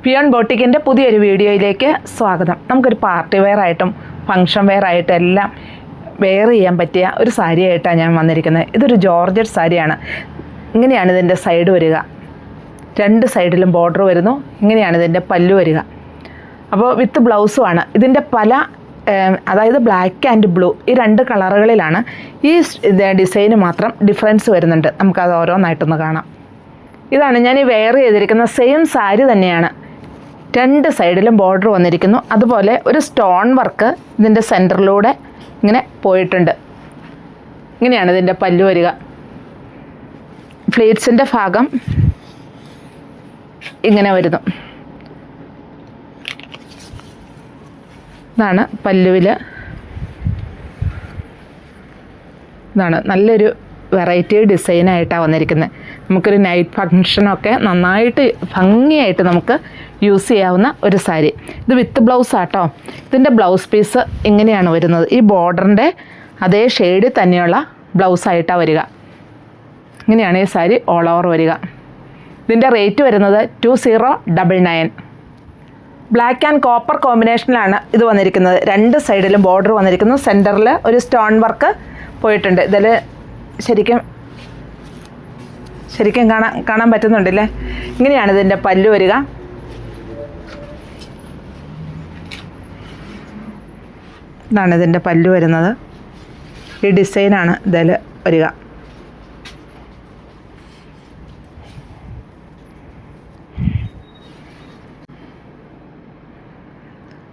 Peon ബോട്ടിക്കിൻ്റെ പുതിയൊരു വീഡിയോയിലേക്ക് സ്വാഗതം. നമുക്കൊരു പാർട്ടി വെയർ ആയിട്ടും ഫങ്ഷൻ വെയർ ആയിട്ടും എല്ലാം വെയർ ചെയ്യാൻ പറ്റിയ ഒരു സാരി ആയിട്ടാണ് ഞാൻ വന്നിരിക്കുന്നത്. ഇതൊരു ജോർജറ്റ് സാരിയാണ്. ഇങ്ങനെയാണ് ഇതിൻ്റെ സൈഡ് വരിക. രണ്ട് സൈഡിലും ബോർഡർ വരുന്നു. ഇങ്ങനെയാണ് ഇതിൻ്റെ പല്ലു വരിക. അപ്പോൾ വിത്ത് ബ്ലൗസുമാണ്. ഇതിൻ്റെ പല അതായത് ബ്ലാക്ക് ആൻഡ് ബ്ലൂ ഈ രണ്ട് കളറുകളിലാണ്. ഈ ഡിസൈന് മാത്രം ഡിഫറൻസ് വരുന്നുണ്ട്. നമുക്കത് ഓരോന്നായിട്ടൊന്ന് കാണാം. ഇതാണ് ഞാൻ ഈ വെയർ ചെയ്തിരിക്കുന്ന സെയിം സാരി തന്നെയാണ്. രണ്ട് സൈഡിലും ബോർഡർ വന്നിരിക്കുന്നു. അതുപോലെ ഒരു സ്റ്റോൺ വർക്ക് ഇതിൻ്റെ സെൻറ്ററിലൂടെ ഇങ്ങനെ പോയിട്ടുണ്ട്. ഇങ്ങനെയാണ് ഇതിൻ്റെ പല്ലു വരിക. ഫ്ലീറ്റ്സിൻ്റെ ഭാഗം ഇങ്ങനെ വരുന്നു. ഇതാണ് പല്ലുവിൽ. ഇതാണ് നല്ലൊരു വെറൈറ്റി ഡിസൈനായിട്ടാണ് വന്നിരിക്കുന്നത്. നമുക്കൊരു നൈറ്റ് ഫങ്ഷനൊക്കെ നന്നായിട്ട് ഭംഗിയായിട്ട് നമുക്ക് യൂസ് ചെയ്യാവുന്ന ഒരു സാരി. ഇത് വിത്ത് ബ്ലൗസ് ആട്ടോ. ഇതിൻ്റെ ബ്ലൗസ് പീസ് ഇങ്ങനെയാണ് വരുന്നത്. ഈ ബോർഡറിൻ്റെ അതേ ഷെയ്ഡിൽ തന്നെയുള്ള ബ്ലൗസായിട്ടാണ് വരിക. ഇങ്ങനെയാണ് ഈ സാരി ഓൾ ഓവർ വരിക. ഇതിൻ്റെ റേറ്റ് വരുന്നത് 2099. ബ്ലാക്ക് ആൻഡ് കോപ്പർ കോമ്പിനേഷനിലാണ് ഇത് വന്നിരിക്കുന്നത്. രണ്ട് സൈഡിലും ബോർഡർ വന്നിരിക്കുന്നു. സെൻറ്ററിൽ ഒരു സ്റ്റോൺ വർക്ക് പോയിട്ടുണ്ട്. ഇതിൽ ശരിക്കും കാണാൻ പറ്റുന്നുണ്ടല്ലേ. ഇങ്ങനെയാണ് ഇതിൻ്റെ പല്ലു വരിക. ഇതാണ് ഇതിൻ്റെ പല്ലു വരുന്നത്. ഈ ഡിസൈനാണ് ഇതിൽ വരിക.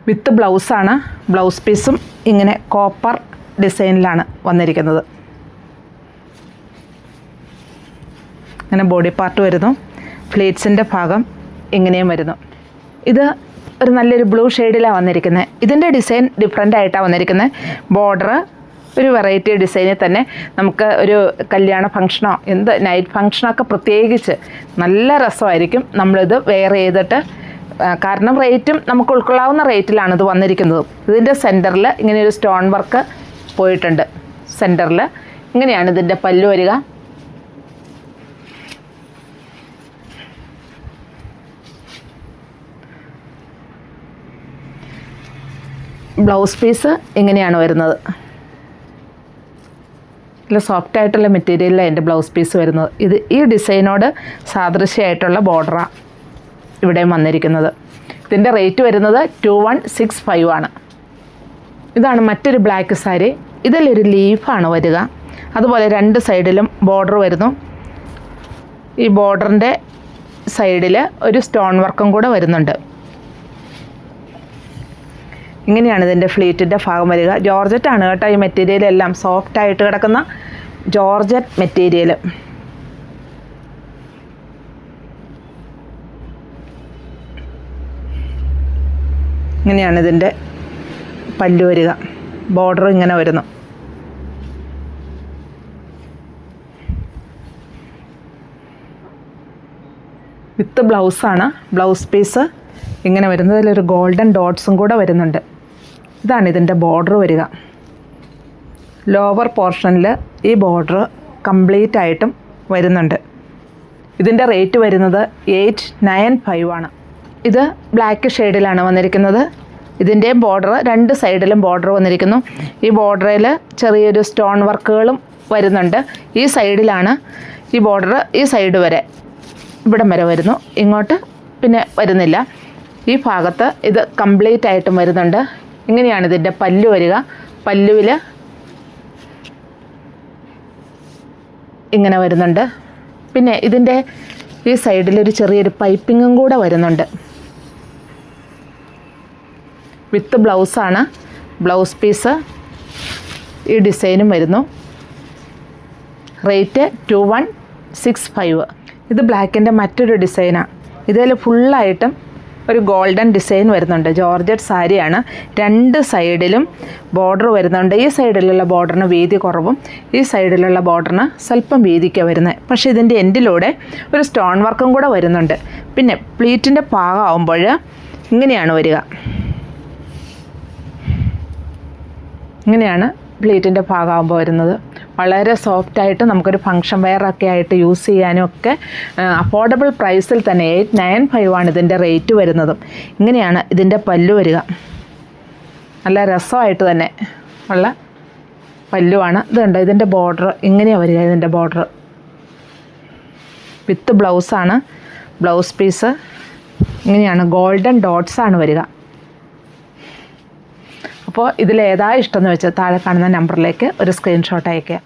വിത്ത് ബ്ലൗസാണ്. ബ്ലൗസ് പീസും ഇങ്ങനെ കോപ്പർ ഡിസൈനിലാണ് വന്നിരിക്കുന്നത്. അങ്ങനെ ബോഡി പാർട്ട് വരുന്നു. ഫ്ലീറ്റ്സിൻ്റെ ഭാഗം ഇങ്ങനെയും വരുന്നു. ഇത് ഒരു നല്ലൊരു ബ്ലൂ ഷെയ്ഡിലാണ് വന്നിരിക്കുന്നത്. ഇതിൻ്റെ ഡിസൈൻ ഡിഫറെൻ്റ് ആയിട്ടാണ് വന്നിരിക്കുന്നത്. ബോർഡർ ഒരു വെറൈറ്റി ഡിസൈനിൽ തന്നെ നമുക്ക് ഒരു കല്യാണ ഫങ്ഷനോ നൈറ്റ് ഫങ്ഷനൊക്കെ പ്രത്യേകിച്ച് നല്ല രസമായിരിക്കും നമ്മളിത് വെയർ ചെയ്തിട്ട്. കാരണം റേറ്റും നമുക്ക് ഉൾക്കൊള്ളാവുന്ന റേറ്റിലാണ് ഇത് വന്നിരിക്കുന്നത്. ഇതിൻ്റെ സെൻറ്ററിൽ ഇങ്ങനെ ഒരു സ്റ്റോൺ വർക്ക് പോയിട്ടുണ്ട്. സെൻറ്ററിൽ ഇങ്ങനെയാണ് ഇതിൻ്റെ പല്ലു വരിക. ബ്ലൗസ് പീസ് ഇങ്ങനെയാണ് വരുന്നത്. നല്ല സോഫ്റ്റ് ആയിട്ടുള്ള മെറ്റീരിയലിലാണ് എൻ്റെ ബ്ലൗസ് പീസ് വരുന്നത്. ഈ ഡിസൈനോട് സാദൃശ്യമായിട്ടുള്ള ബോർഡറാണ് ഇവിടെയും വന്നിരിക്കുന്നത്. ഇതിൻ്റെ റേറ്റ് വരുന്നത് 2165 ആണ്. ഇതാണ് മറ്റൊരു ബ്ലാക്ക് സാരി. ഇതിലൊരു ലീഫാണ് വരിക. അതുപോലെ രണ്ട് സൈഡിലും ബോർഡർ വരുന്നു. ഈ ബോർഡറിൻ്റെ സൈഡിൽ ഒരു സ്റ്റോൺ വർക്കും കൂടെ വരുന്നുണ്ട്. ഇങ്ങനെയാണ് ഇതിൻ്റെ ഫ്ലീറ്റിൻ്റെ ഭാഗം വരിക. ജോർജറ്റാണ് കേട്ടോ. ഈ മെറ്റീരിയലെല്ലാം സോഫ്റ്റായിട്ട് കിടക്കുന്ന ജോർജറ്റ് മെറ്റീരിയൽ. ഇങ്ങനെയാണ് ഇതിൻ്റെ പല്ലു വരിക. ബോർഡർ ഇങ്ങനെ വരുന്നു. വിത്ത് ബ്ലൗസാണ്. ബ്ലൗസ് പീസ് ഇങ്ങനെ വരുന്നത്. അതിലൊരു ഗോൾഡൻ ഡോട്ട്സും കൂടെ വരുന്നുണ്ട്. ഇതാണ് ഇതിൻ്റെ ബോർഡർ വരിക. ലോവർ പോർഷനിൽ ഈ ബോർഡർ കംപ്ലീറ്റ് ആയിട്ടും വരുന്നുണ്ട്. ഇതിൻ്റെ റേറ്റ് വരുന്നത് 895 ആണ്. ഇത് ബ്ലാക്ക് ഷെയ്ഡിലാണ് വന്നിരിക്കുന്നത്. ഇതിൻ്റെയും ബോർഡർ രണ്ട് സൈഡിലും ബോർഡർ വന്നിരിക്കുന്നു. ഈ ബോർഡറിൽ ചെറിയൊരു സ്റ്റോൺ വർക്കുകളും വരുന്നുണ്ട്. ഈ സൈഡിലാണ് ഈ ബോർഡർ. ഈ സൈഡ് വരെ ഇവിടം വരെ വരുന്നു. ഇങ്ങോട്ട് പിന്നെ വരുന്നില്ല. ഈ ഭാഗത്ത് ഇത് കംപ്ലീറ്റ് ആയിട്ടും വരുന്നുണ്ട്. ഇങ്ങനെയാണ് ഇതിൻ്റെ പല്ലു വരിക. പല്ലുവിൽ ഇങ്ങനെ വരുന്നുണ്ട്. പിന്നെ ഇതിൻ്റെ ഈ സൈഡിലൊരു ചെറിയൊരു പൈപ്പിങ്ങും കൂടെ വരുന്നുണ്ട്. വിത്ത് ബ്ലൗസാണ്. ബ്ലൗസ് പീസ് ഈ ഡിസൈനും വരുന്നു. റേറ്റ് 2165. ഇത് ബ്ലാക്കിൻ്റെ മറ്റൊരു ഡിസൈനാണ്. ഇതിൽ ഫുള്ളായിട്ടും ഒരു ഗോൾഡൻ ഡിസൈൻ വരുന്നുണ്ട്. ജോർജറ്റ് സാരിയാണ്. രണ്ട് സൈഡിലും ബോർഡർ വരുന്നുണ്ട്. ഈ സൈഡിലുള്ള ബോർഡറിന് വീതി കുറവും ഈ സൈഡിലുള്ള ബോർഡറിന് സ്വല്പം വീതിക്കാണ് വരുന്നത്. പക്ഷേ ഇതിൻ്റെ എൻഡിലൂടെ ഒരു സ്റ്റോൺ വർക്കും കൂടെ വരുന്നുണ്ട്. പിന്നെ പ്ലീറ്റിൻ്റെ ഭാഗമാകുമ്പോൾ ഇങ്ങനെയാണ് വരിക. ഇങ്ങനെയാണ് പ്ലീറ്റിൻ്റെ ഭാഗമാകുമ്പോൾ വരുന്നത്. വളരെ സോഫ്റ്റായിട്ട് നമുക്കൊരു ഫങ്ഷൻ വെയറൊക്കെ ആയിട്ട് യൂസ് ചെയ്യാനും ഒക്കെ അഫോർഡബിൾ പ്രൈസിൽ തന്നെ 895 ആണ് ഇതിൻ്റെ റേറ്റ് വരുന്നതും. ഇങ്ങനെയാണ് ഇതിൻ്റെ പല്ലു വരിക. നല്ല രസമായിട്ട് തന്നെ ഉള്ള പല്ലുവാണ്. ഇതുണ്ട് ഇതിൻ്റെ ബോർഡർ ഇങ്ങനെയാണ് വരിക. ഇതിൻ്റെ ബോർഡർ വിത്ത് ബ്ലൗസാണ്. ബ്ലൗസ് പീസ് ഇങ്ങനെയാണ് ഗോൾഡൻ ഡോട്ട്സാണ് വരിക. അപ്പോൾ ഇതിലേതാ ഇഷ്ടമെന്ന് വെച്ചാൽ താഴെ കാണുന്ന നമ്പറിലേക്ക് ഒരു സ്ക്രീൻഷോട്ട് അയയ്ക്കുക.